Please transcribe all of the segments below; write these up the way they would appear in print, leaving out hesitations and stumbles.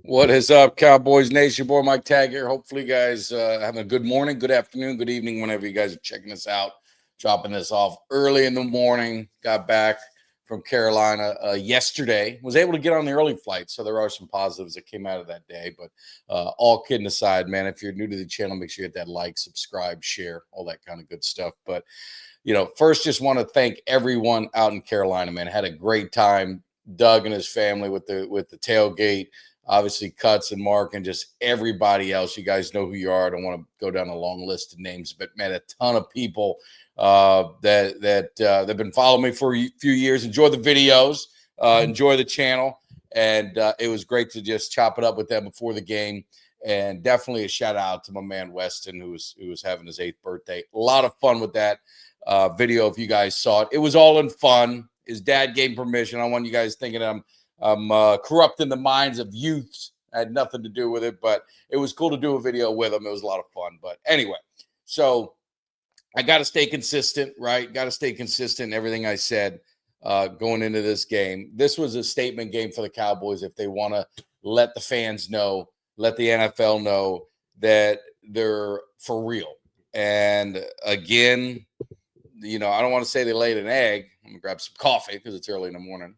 What is up, Cowboys Nation? Boy, Mike Tag here. Hopefully, you guys having a good morning, good afternoon, good evening, whenever you guys are checking us out. Dropping this off early in the morning. Got back from Carolina yesterday. Was able to get on the early flight, so there are some positives that came out of that day. But all kidding aside, man, if you're new to the channel, make sure you hit that like, subscribe, share, all that kind of good stuff. But first, just want to thank everyone out in Carolina, man. Had a great time. Doug and his family with the tailgate. Obviously, Cuts and Mark and just everybody else. You guys know who you are. I don't want to go down a long list of names, but man, a ton of people that have been following me for a few years. Enjoy the videos, enjoy the channel, and it was great to just chop it up with them before the game. And definitely a shout out to my man Weston, who was having his 8th birthday. A lot of fun with that video. If you guys saw it, it was all in fun. His dad gave him permission. I want you guys thinking I'm corrupting the minds of youths. I had nothing to do with it, but it was cool to do a video with him. It was a lot of fun. But anyway, so I got to stay consistent, right? Got to stay consistent in everything I said going into this game. This was a statement game for the Cowboys if they want to let the fans know, let the NFL know that they're for real. And again, I don't want to say they laid an egg. I'm going to grab some coffee because it's early in the morning.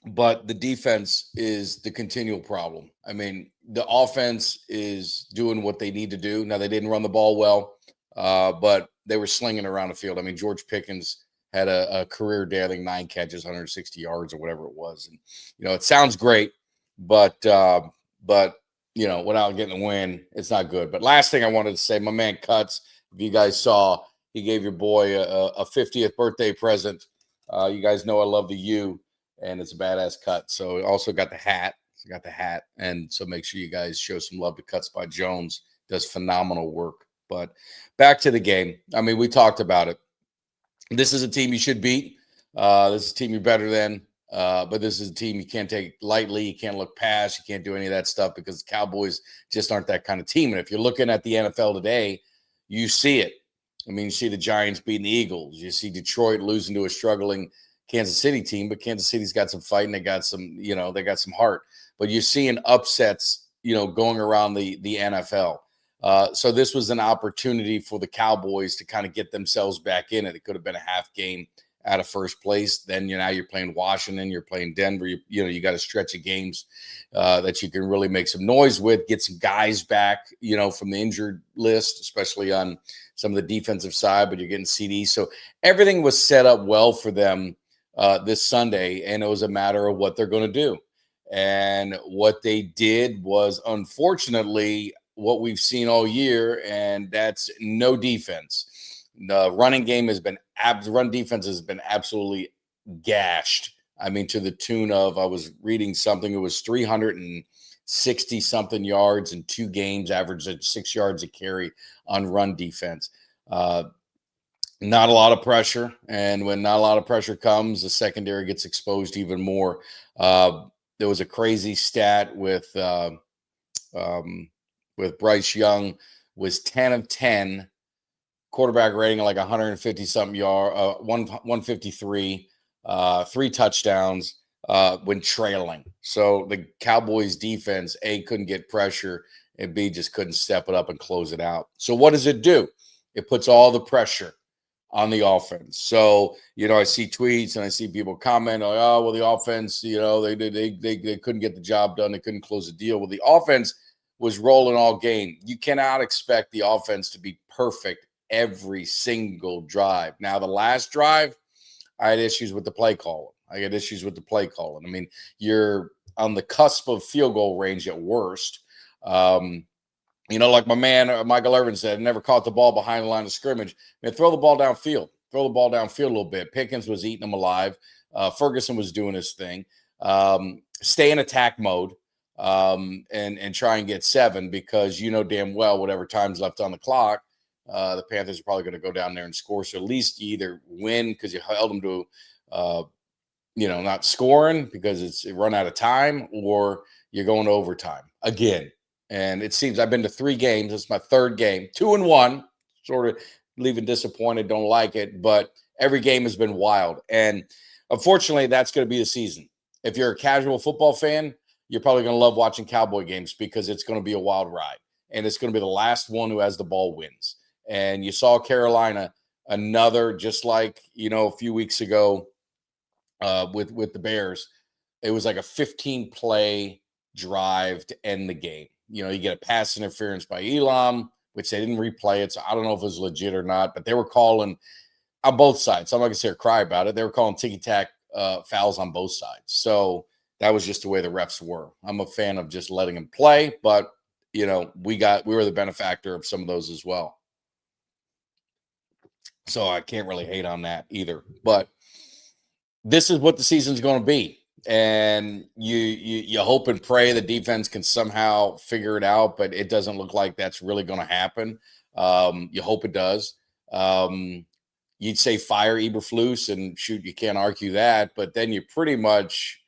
But the defense is the continual problem. I mean, the offense is doing what they need to do. Now, they didn't run the ball well, but they were slinging around the field. I mean, George Pickens had a career day, I think 9 catches, 160 yards or whatever it was. And, it sounds great, but without getting a win, it's not good. But last thing I wanted to say, my man Cuts, if you guys saw, he gave your boy a 50th birthday present. You guys know I love the U. And it's a badass cut. So also got the hat. And so make sure you guys show some love to Cuts by Jones. Does phenomenal work. But back to the game. I mean, we talked about it. This is a team you should beat. This is a team you're better than. But this is a team you can't take lightly. You can't look past. You can't do any of that stuff because the Cowboys just aren't that kind of team. And if you're looking at the NFL today, you see it. I mean, you see the Giants beating the Eagles. You see Detroit losing to a struggling Kansas City team, but Kansas City's got some fight and they got some, they got some heart. But you're seeing upsets, going around the NFL. So this was an opportunity for the Cowboys to kind of get themselves back in it. It could have been a half game out of first place. Then now you're playing Washington, you're playing Denver. You got a stretch of games that you can really make some noise with, get some guys back, from the injured list, especially on some of the defensive side. But you're getting CDs, so everything was set up well for them this Sunday, and it was a matter of what they're going to do. And what they did was, unfortunately, what we've seen all year, and that's no defense. The running game has been run defense has been absolutely gashed. I mean, to the tune of, I was reading something, it was 360 something yards in 2 games, averaged at 6 yards a carry on run defense. Not a lot of pressure, and when not a lot of pressure comes, the secondary gets exposed even more. There was a crazy stat with Bryce Young, was 10 of 10, quarterback rating like 150 something yard, 153, 3 touchdowns when trailing. So the Cowboys defense, A, couldn't get pressure, and B, just couldn't step it up and close it out. So what does it do? It puts all the pressure on the offense. So, I see tweets and I see people comment, oh, well, the offense, they couldn't get the job done. They couldn't close the deal. Well, the offense was rolling all game. You cannot expect the offense to be perfect every single drive. Now, the last drive, I had issues with the play calling. I mean, you're on the cusp of field goal range at worst. Like my man Michael Irvin said, never caught the ball behind the line of scrimmage. Man, throw the ball downfield. A little bit. Pickens was eating them alive. Ferguson was doing his thing. Stay in attack mode and try and get 7, because damn well whatever time's left on the clock, the Panthers are probably going to go down there and score. So at least you either win because you held them to, not scoring because it's run out of time, or you're going to overtime again. And it seems I've been to 3 games. It's my 3rd game, 2-1, sort of leaving disappointed. Don't like it, but every game has been wild. And unfortunately, that's going to be the season. if you're a casual football fan, you're probably going to love watching Cowboy games because it's going to be a wild ride. And it's going to be the last one who has the ball wins. And you saw Carolina, another, just like, a few weeks ago with the Bears, it was like a 15-play drive to end the game. You get a pass interference by Elam, which they didn't replay it. So I don't know if it was legit or not, but they were calling on both sides. So I'm not going to sit here cry about it. They were calling ticky-tack fouls on both sides. So that was just the way the refs were. I'm a fan of just letting them play, but we were the benefactor of some of those as well. So I can't really hate on that either. But this is what the season's going to be. And you hope and pray the defense can somehow figure it out, but it doesn't look like that's really going to happen. You hope it does. You'd say fire Eberflus, and shoot, you can't argue that, but then you're pretty much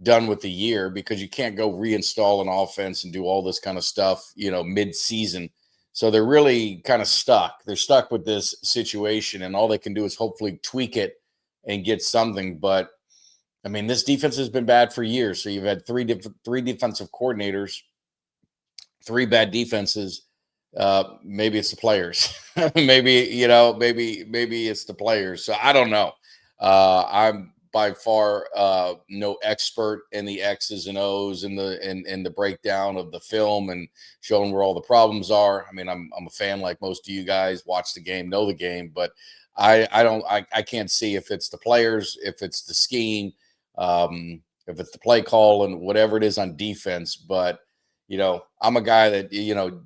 done with the year because you can't go reinstall an offense and do all this kind of stuff, mid-season. So they're really kind of stuck. They're stuck with this situation, and all they can do is hopefully tweak it and get something. But I mean, this defense has been bad for years. So you've had three defensive coordinators, 3 bad defenses. Maybe it's the players. maybe it's the players. So I don't know. I'm by far no expert in the X's and O's and the breakdown of the film and showing where all the problems are. I mean, I'm a fan like most of you guys, watch the game, know the game, but I can't see if it's the players, if it's the scheme, if it's the play call and whatever it is on defense. But I'm a guy that,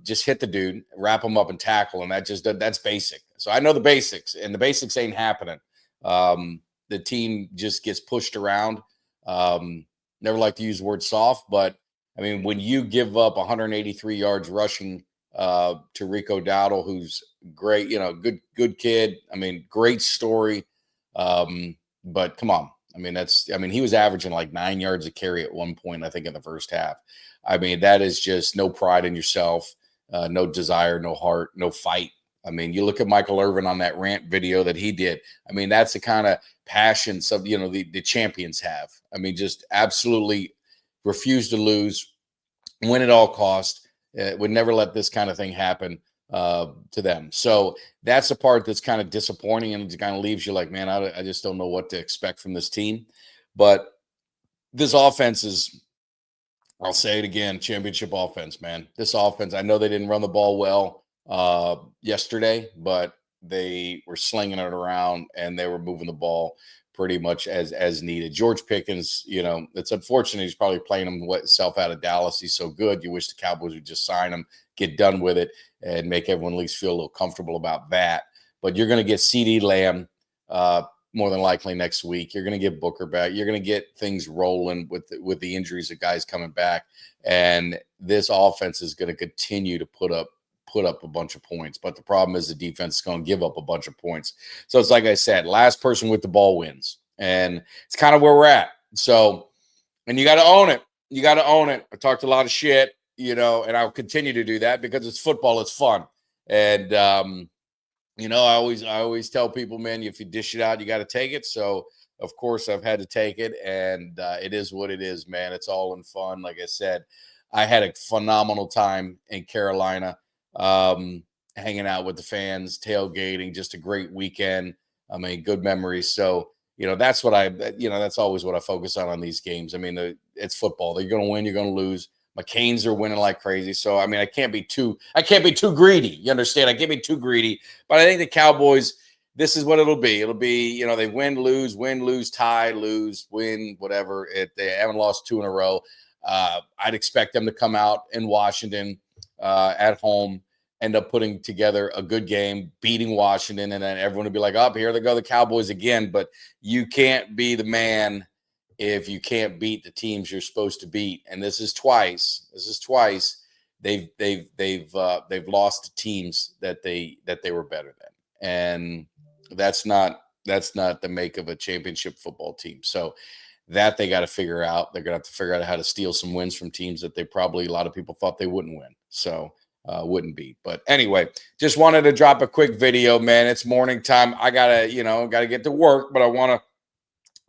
just hit the dude, wrap him up and tackle. And that's basic. So I know the basics, and the basics ain't happening. The team just gets pushed around. Never like to use the word soft, but I mean, when you give up 183 yards rushing to Rico Dowdle, who's great, good kid. I mean, great story. But come on. I mean, he was averaging like 9 yards a carry at one point, I think, in the first half. I mean, that is just no pride in yourself, no desire, no heart, no fight. I mean, you look at Michael Irvin on that rant video that he did. I mean, that's the kind of passion some, the champions have. I mean, just absolutely refuse to lose, win at all costs, would never let this kind of thing happen to them. So that's the part that's kind of disappointing, and it kind of leaves you like, man, I just don't know what to expect from this team. But this offense is, I'll say it again, championship offense, man. This offense, I know they didn't run the ball well yesterday, but they were slinging it around and they were moving the ball pretty much as needed. George Pickens, it's unfortunate he's probably playing himself out of Dallas. He's so good. You wish the Cowboys would just sign him, get done with it, and make everyone at least feel a little comfortable about that. But you're going to get CeeDee Lamb more than likely next week. You're going to get Booker back. You're going to get things rolling with the injuries of guys coming back. And this offense is going to continue to put up a bunch of points. But the problem is the defense is going to give up a bunch of points. So it's like I said, last person with the ball wins. And it's kind of where we're at. So, and you got to own it. You got to own it. I talked a lot of shit, and I'll continue to do that because it's football. It's fun. And, I always tell people, man, if you dish it out, you got to take it. So, of course, I've had to take it, and it is what it is, man. It's all in fun. Like I said, I had a phenomenal time in Carolina, hanging out with the fans, tailgating, just a great weekend. I mean, good memories. So, that's what that's always what I focus on these games. I mean, it's football. They're going to win, you're going to lose. My Canes are winning like crazy. So, I mean, I can't be too greedy. You understand? I can't be too greedy. But I think the Cowboys, this is what it'll be. It'll be, they win, lose, tie, lose, win, whatever. They haven't lost 2 in a row. I'd expect them to come out in Washington at home, end up putting together a good game, beating Washington, and then everyone will be like, oh, here they go, the Cowboys again. But you can't be the man if you can't beat the teams you're supposed to beat. And this is twice. They've lost to teams that they were better than. And that's not the make of a championship football team. So that they got to figure out. They're going to have to figure out how to steal some wins from teams that a lot of people thought they wouldn't win. So wouldn't beat. But anyway, just wanted to drop a quick video, man. It's morning time. I gotta get to work, but I want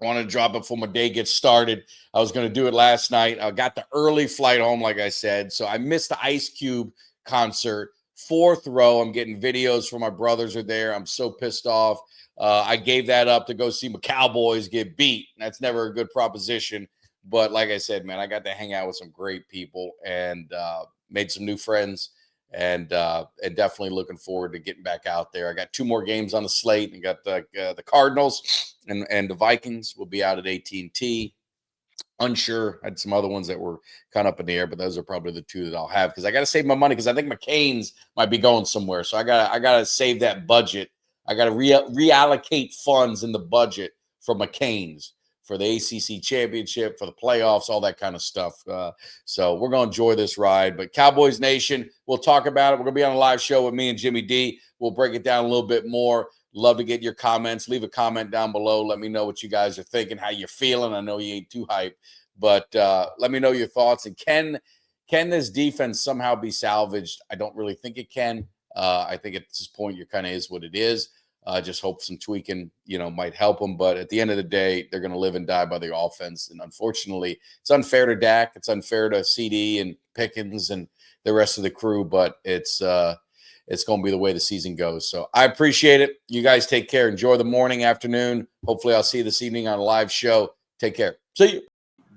I wanted to drop it before my day gets started. I was going to do it last night. I got the early flight home, like I said. So I missed the Ice Cube concert. 4th row. I'm getting videos from my brothers are there. I'm so pissed off. I gave that up to go see my Cowboys get beat. That's never a good proposition. But like I said, man, I got to hang out with some great people and made some new friends. And definitely looking forward to getting back out there. I got 2 more games on the slate. I got the Cardinals and the Vikings will be out at AT&T. Unsure. I had some other ones that were kind of up in the air, but those are probably the 2 that I'll have because I got to save my money because I think McCain's might be going somewhere. So I gotta save that budget. I got to reallocate funds in the budget for McCain's, for the ACC championship, for the playoffs, all that kind of stuff. So we're going to enjoy this ride. But Cowboys Nation, we'll talk about it. We're going to be on a live show with me and Jimmy Dee. We'll break it down a little bit more. Love to get your comments. Leave a comment down below. Let me know what you guys are thinking, how you're feeling. I know you ain't too hyped, but let me know your thoughts. And can this defense somehow be salvaged? I don't really think it can. I think at this point, it kind of is what it is. Just hope some tweaking, might help them. But at the end of the day, they're going to live and die by the offense. And unfortunately, it's unfair to Dak. It's unfair to CD and Pickens and the rest of the crew. But it's going to be the way the season goes. So I appreciate it. You guys take care. Enjoy the morning, afternoon. Hopefully I'll see you this evening on a live show. Take care. See you.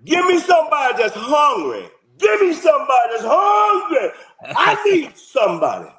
Give me somebody that's hungry. Give me somebody that's hungry. I need somebody.